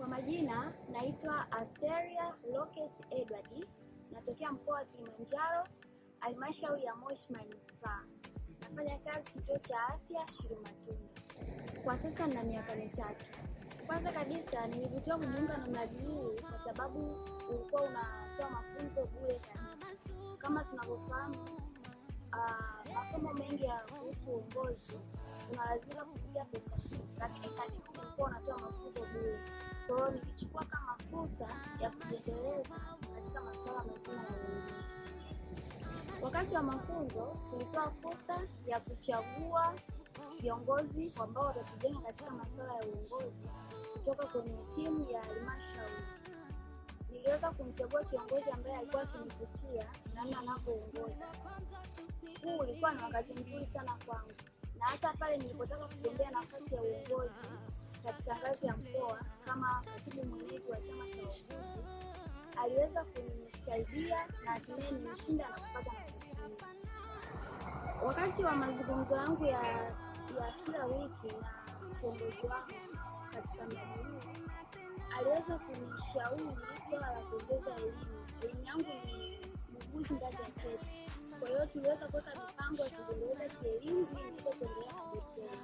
Kwa majina naitwa Asteria Locket Edward, natokea mkoa wa Kilimanjaro, halmashauri ya Moshi Manispaa. Nafanya kazi kituo cha afya Shirimatunda. Kwa sasa nina miaka 3. Kwanza kabisa nilivutiwa kujiunga na mradi huu kwa sababu ulikuwa unatoa mafunzo bure kabisa. Kama tunavyofahamu, masomo mengi ya kuhusu uongozi unalazimika kupitia pesa, lakini mradi huu ulikuwa unatoa mafunzo bure. Kwa hiyo nilichukua kama fursa ya kujiendeleza katika masuala mazima ya uongozi. Wakati wa mafunzo tulipewa fursa ya kuchagua viongozi ambao watatujenga katika masuala ya uongozi kutoka kwenye timu ya halmashauri. Niliweza kumchagua kiongozi ambaye alikuwa akinivutia namna anavyoongoza. Huu ulikuwa ni wakati mzuri sana kwangu, na hata pale nilipotaka kugombea nafasi ya uongozi katika ngazi ya mkoa kama katibu mwenezi wa chama cha wauguzi, aliweza kunisaidia na hatimaye nilishinda na kupata nafasi hii. Wakati wa mazungumzo yangu ya kila wiki na kiongozi wangu katika mradi huu, aliweza kunishauri swala la kuongeza elimu. Elimu yangu ni muuguzi ngazi ya cheti. Kwa hiyo tuliweza kuweka mipango ya kuendeleza kielimu ili niweze kuendelea na doktora.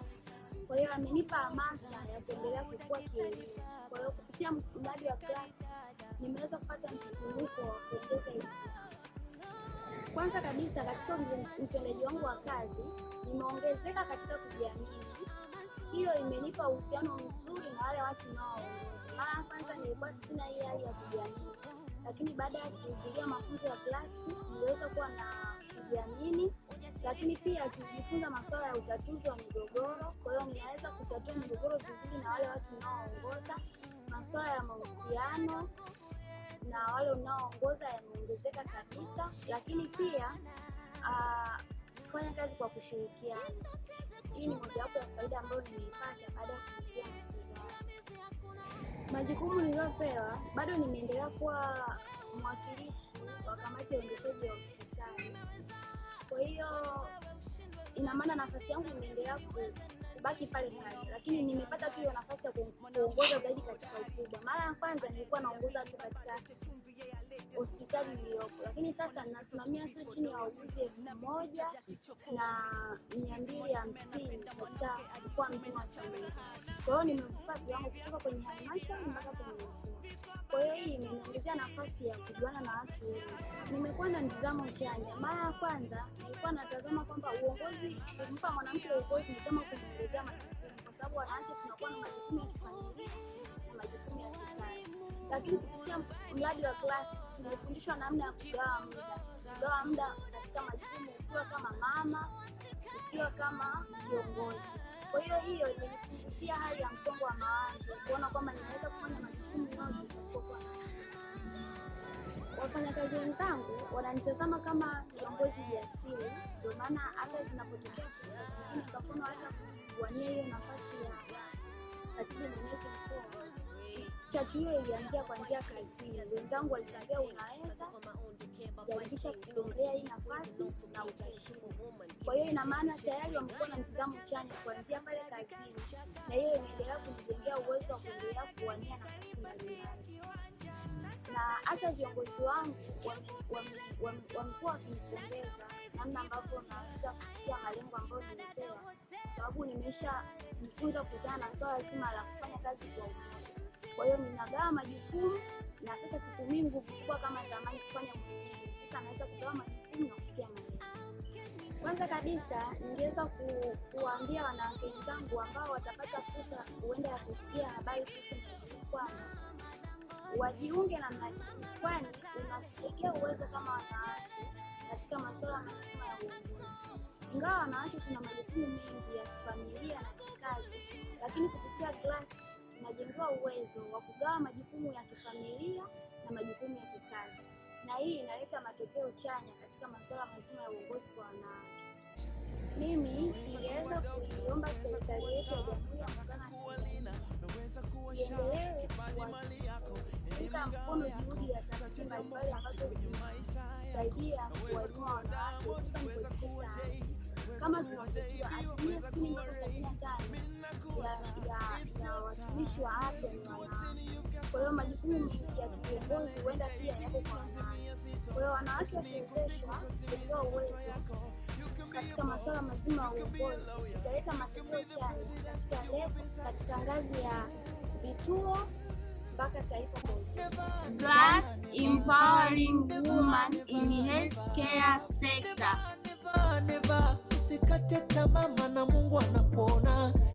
Kwa hiyo amenipa hamasa ya kuendelea kukua kielimu. Kwa hiyo kupitia mradi wa klasi nimeweza kupata msisimuko wa kuongeza elimu. Kwanza kabisa katika utendaji wangu wa kazi nimeongezeka katika kujiamini. Hiyo imenipa uhusiano mzuri na wale watu ninaoongoza. Mara kwanza nilikuwa sina hii hali ya kujiamini, lakini baada ya kuhudhuria mafunzo ya klasi niliweza kuwa na kujiamini, lakini pia tulijifunza masuala ya utatuzi wa migogoro. Kwa hiyo ninaweza kutatua migogoro vizuri na wale watu ninaoongoza. Masuala ya mahusiano na wale unaoongoza yameongezeka kabisa, lakini pia kufanya kazi kwa kushirikiana. Hii ni mojawapo ya faida ambayo nimeipata baada ya kuhudhuria mafunzo haya. Majukumu niliyopewa, bado nimeendelea kuwa mwakilishi wa kamati ya uendeshaji wa hospitali. Kwa hiyo ina maana nafasi yangu imeendelea kubaki pale pale, lakini nimepata tu hiyo nafasi ya kuongoza zaidi katika ukubwa. Mara ya kwanza nilikuwa naongoza tu katika hospitali iliyopo, lakini sasa ninasimamia sio chini ya wauguzi 1250 katika mkoa mzima wa Kilimanjaro. Kwa hiyo nimevuka viwango kutoka kwenye halmashauri mpaka kwenye mkoa. Kwa hiyo hii imeniongezea nafasi ya kujuana na watu wengi. Nimekuwa na mtazamo chanya. Mara ya kwanza nilikuwa natazama kwamba uongozi, kumpa mwanamke uongozi ni kama kumwongezea majukumu, kwa sababu wanawake tunakuwa na majukumu ya kifamilia na majukumu ya kikazi. Lakini kupitia mradi wa klasi tumefundishwa namna ya kugawa muda katika majukumu, ukiwa kama mama, ukiwa kama kiongozi. Kwa hiyo imenipunguzia hali ya msongo wa mawazo, kuona kwamba ninaweza kufanya majukumu yote pasipokuwa na wasiwasi. Wafanyakazi wenzangu wananitazama kama kiongozi jasiri, ndio maana hata zinapotokea fursa zingine, kwa mfano hata kuwania hiyo nafasi ya katibu mwenezi mkuu, chachu hiyo ilianzia kuanzia kazini. Wenzangu waliniambia unaweza, jaribisha kugombea hii nafasi na utashinda. Kwa hiyo ina maana tayari wamekuwa na mtazamo chanya kuanzia pale kazini, na hiyo imeendelea kunijengea uwezo wa kuendelea kuwania nafasi mbalimbali. Na hata viongozi wangu wamekuwa wakinipongeza namna ambavyo naweza kufikia malengo ambayo nimepewa, kwa sababu nimeshajifunza kuhusiana na swala zima la kufanya kazi kwa umoja. Kwa hiyo ninagawa majukumu na sasa situmii nguvu kubwa kama zamani kufanya mwenyewe. Sasa naweza kugawa majukumu na kufikia malengo. Kwanza kabisa ningeweza kuwaambia wanawake wenzangu ambao watapata fursa huenda ya kusikia habari kuhusu mradi kwamba wajiunge na mradi, kwani unajengea uwezo kama wanawake katika masuala mazima ya uongozi. Ingawa wanawake tuna majukumu mengi ya kifamilia na kikazi, lakini kupitia klasi tunajengewa uwezo wa kugawa majukumu ya kifamilia na majukumu ya kikazi, na hii inaleta matokeo chanya katika masuala mazima ya uongozi kwa wanawake. Mimi ningeweza kuiomba serikali yetu ya Jamhuri ya Muungano wa Tanzania iendelee kuunga mkono juhudi ya taasisi mbalimbali ambazo zinasaidia kuwainua wanawake, hususan kwenye sekta ya afya. Kama tunavyojua, 60 mpaka 75% ya watumishi wa afya ni wanawake. Kwa hiyo majukumu ya kiongozi huenda pia yako kwa wanawake. Kwa hiyo wanawake wakiwezeshwa kupewa uwezo katika masuala mazima ya uongozi, italeta matokeo chanya katika ngazi ya vituo mpaka taifa kwa ujumla. Plus empowering women in healthcare sector. Usikate tamaa, maana Mungu anakuona.